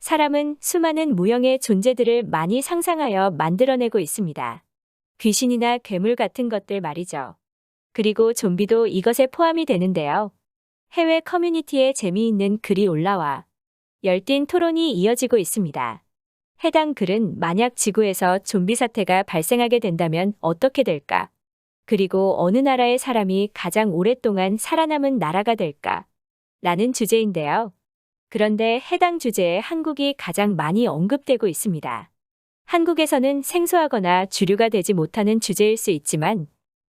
사람은 수많은 무형의 존재들을 많이 상상하여 만들어내고 있습니다. 귀신이나 괴물 같은 것들 말이죠. 그리고 좀비도 이것에 포함이 되는데요. 해외 커뮤니티에 재미있는 글이 올라와 열띤 토론이 이어지고 있습니다. 해당 글은 만약 지구에서 좀비 사태가 발생하게 된다면 어떻게 될까? 그리고 어느 나라의 사람이 가장 오랫동안 살아남은 나라가 될까? 라는 주제인데요. 그런데 해당 주제에 한국이 가장 많이 언급되고 있습니다. 한국에서는 생소하거나 주류가 되지 못하는 주제일 수 있지만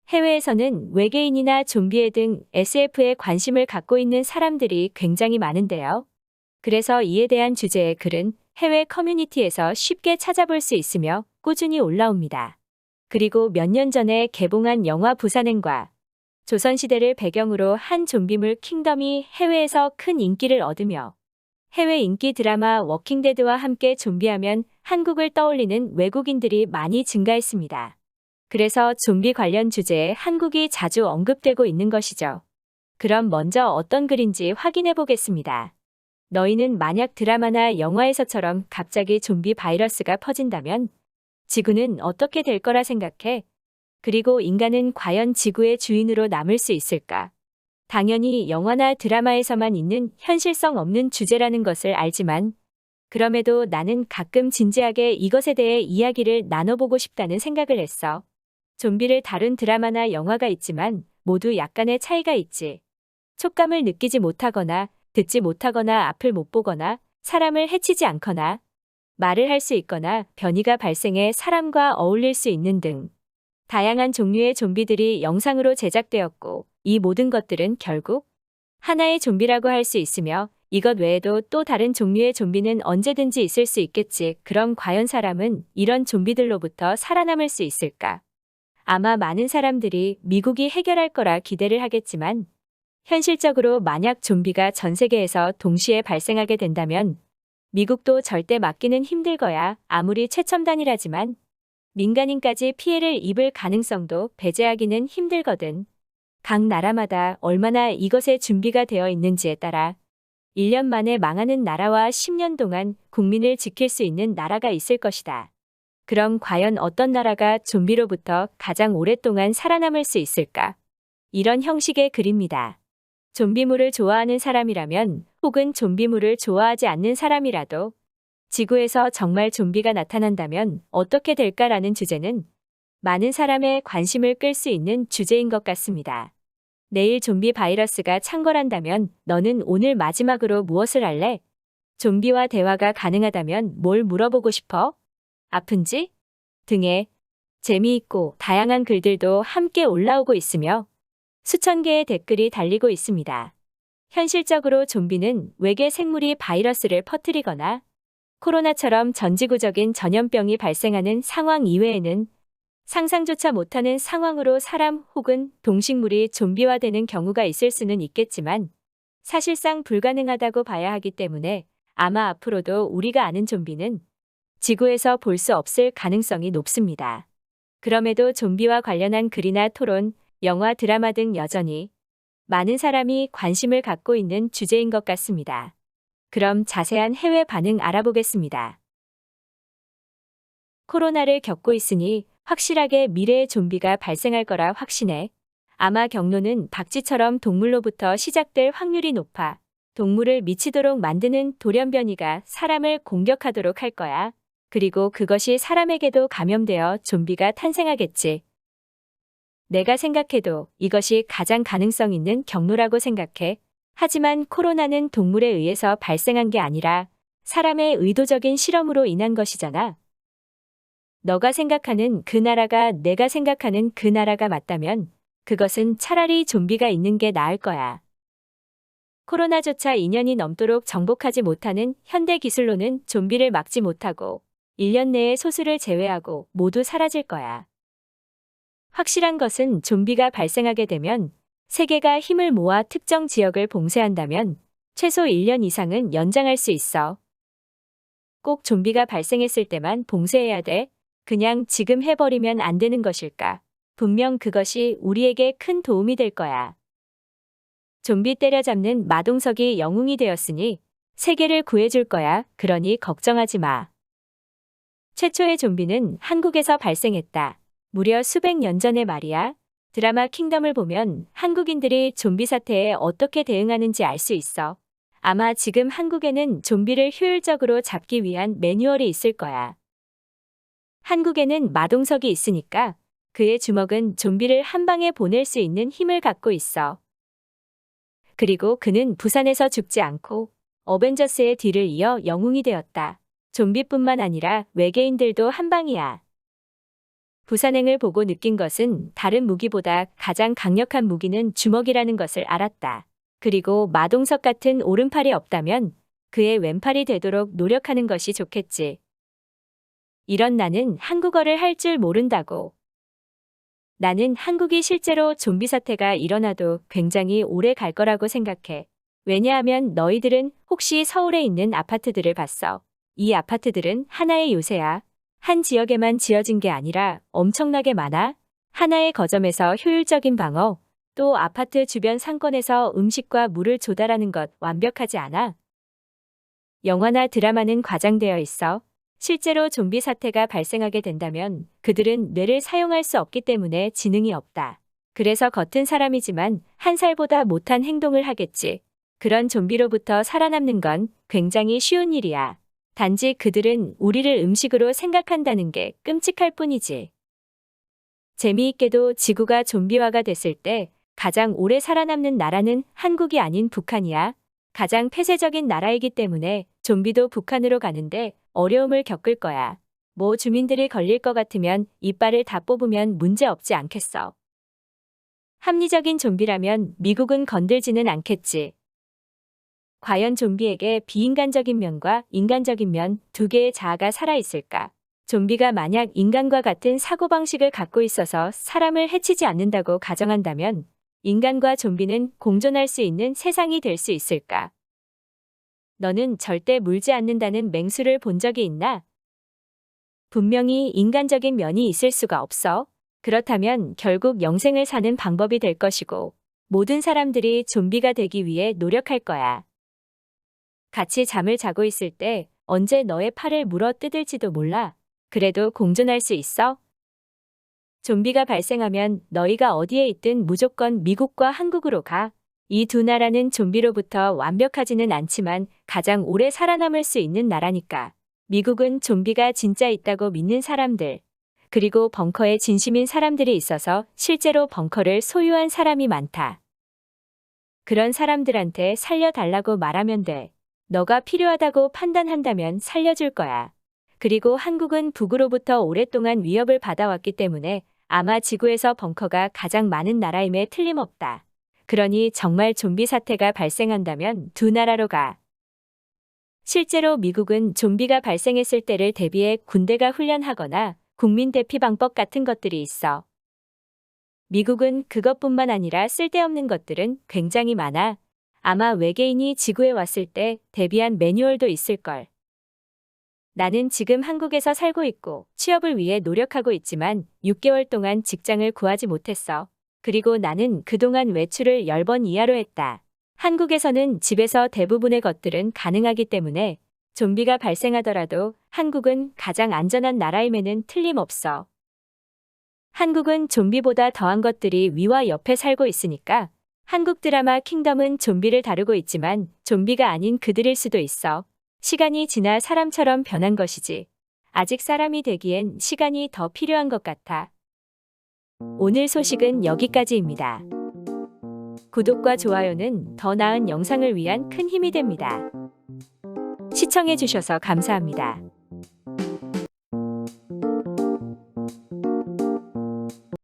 해외에서는 외계인이나 좀비애 등 SF에 관심을 갖고 있는 사람들이 굉장히 많은데요. 그래서 이에 대한 주제의 글은 해외 커뮤니티에서 쉽게 찾아볼 수 있으며 꾸준히 올라옵니다. 그리고 몇 년 전에 개봉한 영화 부산행과 조선시대를 배경으로 한 좀비물 킹덤이 해외에서 큰 인기를 얻으며 해외 인기 드라마 워킹데드와 함께 좀비하면 한국을 떠올리는 외국인들이 많이 증가했습니다. 그래서 좀비 관련 주제에 한국이 자주 언급되고 있는 것이죠. 그럼 먼저 어떤 글인지 확인해 보겠습니다. 너희는 만약 드라마나 영화에서처럼 갑자기 좀비 바이러스가 퍼진다면 지구는 어떻게 될 거라 생각해? 그리고 인간은 과연 지구의 주인으로 남을 수 있을까? 당연히 영화나 드라마에서만 있는 현실성 없는 주제라는 것을 알지만 그럼에도 나는 가끔 진지하게 이것에 대해 이야기를 나눠보고 싶다는 생각을 했어. 좀비를 다룬 드라마나 영화가 있지만 모두 약간의 차이가 있지. 촉감을 느끼지 못하거나 듣지 못하거나 앞을 못 보거나 사람을 해치지 않거나 말을 할 수 있거나 변이가 발생해 사람과 어울릴 수 있는 등 다양한 종류의 좀비들이 영상으로 제작되었고 이 모든 것들은 결국 하나의 좀비라고 할 수 있으며 이것 외에도 또 다른 종류의 좀비는 언제든지 있을 수 있겠지. 그럼 과연 사람은 이런 좀비들로부터 살아남을 수 있을까? 아마 많은 사람들이 미국이 해결할 거라 기대를 하겠지만 현실적으로 만약 좀비가 전 세계에서 동시에 발생하게 된다면 미국도 절대 막기는 힘들 거야. 아무리 최첨단이라지만 민간인까지 피해를 입을 가능성도 배제하기는 힘들거든. 각 나라마다 얼마나 이것에 준비가 되어 있는지에 따라 1년 만에 망하는 나라와 10년 동안 국민을 지킬 수 있는 나라가 있을 것이다. 그럼 과연 어떤 나라가 좀비로부터 가장 오랫동안 살아남을 수 있을까? 이런 형식의 글입니다. 좀비물을 좋아하는 사람이라면 혹은 좀비물을 좋아하지 않는 사람이라도 지구에서 정말 좀비가 나타난다면 어떻게 될까라는 주제는 많은 사람의 관심을 끌 수 있는 주제인 것 같습니다. 내일 좀비 바이러스가 창궐한다면 너는 오늘 마지막으로 무엇을 할래? 좀비와 대화가 가능하다면 뭘 물어보고 싶어? 아픈지? 등의 재미있고 다양한 글들도 함께 올라오고 있으며 수천 개의 댓글이 달리고 있습니다. 현실적으로 좀비는 외계 생물이 바이러스를 퍼뜨리거나 코로나처럼 전지구적인 전염병이 발생하는 상황 이외에는 상상조차 못하는 상황으로 사람 혹은 동식물이 좀비화되는 경우가 있을 수는 있겠지만 사실상 불가능하다고 봐야 하기 때문에 아마 앞으로도 우리가 아는 좀비는 지구에서 볼 수 없을 가능성이 높습니다. 그럼에도 좀비와 관련한 글이나 토론, 영화, 드라마 등 여전히 많은 사람이 관심을 갖고 있는 주제인 것 같습니다. 그럼 자세한 해외 반응 알아보겠습니다. 코로나를 겪고 있으니 확실하게 미래의 좀비가 발생할 거라 확신해. 아마 경로는 박쥐처럼 동물로부터 시작될 확률이 높아 동물을 미치도록 만드는 돌연변이가 사람을 공격하도록 할 거야. 그리고 그것이 사람에게도 감염되어 좀비가 탄생하겠지. 내가 생각해도 이것이 가장 가능성 있는 경로라고 생각해. 하지만 코로나는 동물에 의해서 발생한 게 아니라 사람의 의도적인 실험으로 인한 것이잖아. 너가 생각하는 그 나라가 내가 생각하는 그 나라가 맞다면 그것은 차라리 좀비가 있는 게 나을 거야. 코로나조차 2년이 넘도록 정복하지 못하는 현대 기술로는 좀비를 막지 못하고 1년 내에 소수를 제외하고 모두 사라질 거야. 확실한 것은 좀비가 발생하게 되면 세계가 힘을 모아 특정 지역을 봉쇄한다면 최소 1년 이상은 연장할 수 있어. 꼭 좀비가 발생했을 때만 봉쇄해야 돼? 그냥 지금 해버리면 안 되는 것일까? 분명 그것이 우리에게 큰 도움이 될 거야. 좀비 때려잡는 마동석이 영웅이 되었으니 세계를 구해줄 거야. 그러니 걱정하지 마. 최초의 좀비는 한국에서 발생했다. 무려 수백 년 전의 말이야. 드라마 킹덤을 보면 한국인들이 좀비 사태에 어떻게 대응하는지 알 수 있어. 아마 지금 한국에는 좀비를 효율적으로 잡기 위한 매뉴얼이 있을 거야. 한국에는 마동석이 있으니까 그의 주먹은 좀비를 한 방에 보낼 수 있는 힘을 갖고 있어. 그리고 그는 부산에서 죽지 않고 어벤져스의 뒤를 이어 영웅이 되었다. 좀비뿐만 아니라 외계인들도 한 방이야. 부산행을 보고 느낀 것은 다른 무기보다 가장 강력한 무기는 주먹이라는 것을 알았다. 그리고 마동석 같은 오른팔이 없다면 그의 왼팔이 되도록 노력하는 것이 좋겠지. 이런 나는 한국어를 할 줄 모른다고. 나는 한국이 실제로 좀비 사태가 일어나도 굉장히 오래 갈 거라고 생각해. 왜냐하면 너희들은 혹시 서울에 있는 아파트들을 봤어. 이 아파트들은 하나의 요새야. 한 지역에만 지어진 게 아니라 엄청나게 많아. 하나의 거점에서 효율적인 방어, 또 아파트 주변 상권에서 음식과 물을 조달하는 것 완벽하지 않아? 영화나 드라마는 과장되어 있어. 실제로 좀비 사태가 발생하게 된다면 그들은 뇌를 사용할 수 없기 때문에 지능이 없다. 그래서 겉은 사람이지만 한 살보다 못한 행동을 하겠지. 그런 좀비로부터 살아남는 건 굉장히 쉬운 일이야. 단지 그들은 우리를 음식으로 생각한다는 게 끔찍할 뿐이지. 재미있게도 지구가 좀비화가 됐을 때 가장 오래 살아남는 나라는 한국이 아닌 북한이야. 가장 폐쇄적인 나라이기 때문에 좀비도 북한으로 가는데 어려움을 겪을 거야. 뭐 주민들이 걸릴 것 같으면 이빨을 다 뽑으면 문제 없지 않겠어. 합리적인 좀비라면 미국은 건들지는 않겠지. 과연 좀비에게 비인간적인 면과 인간적인 면 두 개의 자아가 살아있을까? 좀비가 만약 인간과 같은 사고방식을 갖고 있어서 사람을 해치지 않는다고 가정한다면 인간과 좀비는 공존할 수 있는 세상이 될 수 있을까? 너는 절대 물지 않는다는 맹수를 본 적이 있나? 분명히 인간적인 면이 있을 수가 없어. 그렇다면 결국 영생을 사는 방법이 될 것이고 모든 사람들이 좀비가 되기 위해 노력할 거야. 같이 잠을 자고 있을 때 언제 너의 팔을 물어 뜯을지도 몰라. 그래도 공존할 수 있어? 좀비가 발생하면 너희가 어디에 있든 무조건 미국과 한국으로 가. 이 두 나라는 좀비로부터 완벽하지는 않지만 가장 오래 살아남을 수 있는 나라니까. 미국은 좀비가 진짜 있다고 믿는 사람들, 그리고 벙커에 진심인 사람들이 있어서 실제로 벙커를 소유한 사람이 많다. 그런 사람들한테 살려달라고 말하면 돼. 너가 필요하다고 판단한다면 살려줄 거야. 그리고 한국은 북으로부터 오랫동안 위협을 받아왔기 때문에 아마 지구에서 벙커가 가장 많은 나라임에 틀림없다. 그러니 정말 좀비 사태가 발생한다면 두 나라로 가. 실제로 미국은 좀비가 발생했을 때를 대비해 군대가 훈련하거나 국민 대피 방법 같은 것들이 있어. 미국은 그것뿐만 아니라 쓸데없는 것들은 굉장히 많아. 아마 외계인이 지구에 왔을 때 대비한 매뉴얼도 있을걸. 나는 지금 한국에서 살고 있고 취업을 위해 노력하고 있지만 6개월 동안 직장을 구하지 못했어. 그리고 나는 그동안 외출을 10번 이하로 했다. 한국에서는 집에서 대부분의 것들은 가능하기 때문에 좀비가 발생하더라도 한국은 가장 안전한 나라임에는 틀림없어. 한국은 좀비보다 더한 것들이 위와 옆에 살고 있으니까 한국 드라마 킹덤은 좀비를 다루고 있지만 좀비가 아닌 그들일 수도 있어. 시간이 지나 사람처럼 변한 것이지. 아직 사람이 되기엔 시간이 더 필요한 것 같아. 오늘 소식은 여기까지입니다. 구독과 좋아요는 더 나은 영상을 위한 큰 힘이 됩니다. 시청해주셔서 감사합니다.